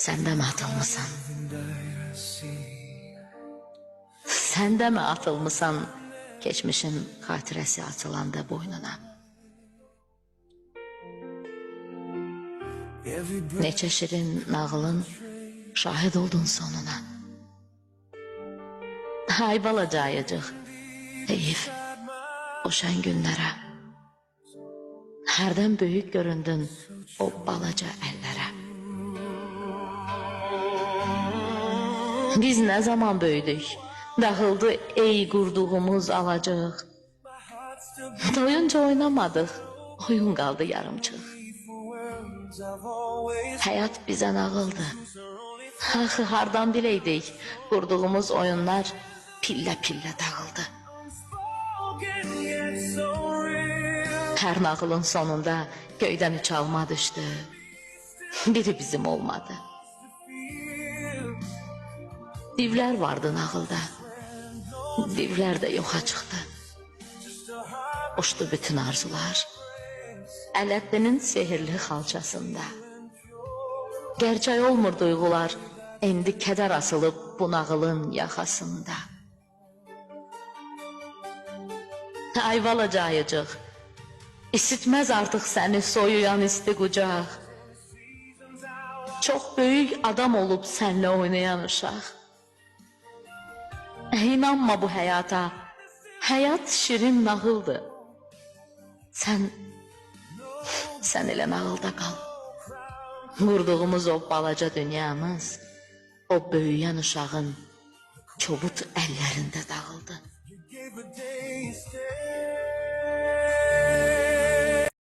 Sən də mi atılmısan? Sən də mi atılmısan keçmişin xatirəsi açılanda boynuna? Neçə şirin nağılın şahid oldun sonuna. Ay balacayıcıq, heyif o şən günlərə. Hərdən böyük göründün o balaca əllərə. Biz nə zaman böyüdük, dağıldı ey qurduğumuz alacıq. Doyunca oynamadıq, oyun qaldı yarımçıq. Həyat bizə nağıldı. Axı hardan biləydik, qurduğumuz oyunlar pillə-pillə dağıldı. Hər nağılın sonunda göydən üç alma düşdü. Biri bizim olmadı. Divlər vardı nağılda. Divlər də yoxa çıxdı. Uçdu bütün arzular. Ələddinin sehirli xalçasında. Gerçək olmur duyğular, indi kədər asılıb bu nağılın yaxasında. Ay balacayıcıq, isitməz artıq səni soyuyan isti qucaq. Çox böyük adam olub sənlə oynayan uşaq. İnanma bu həyata, həyat şirin nağıldır. Sən elə nağılda qal. Qurduğumuz o balaca dünyamız, o böyüyən uşağın kobud əllərində dağıldı.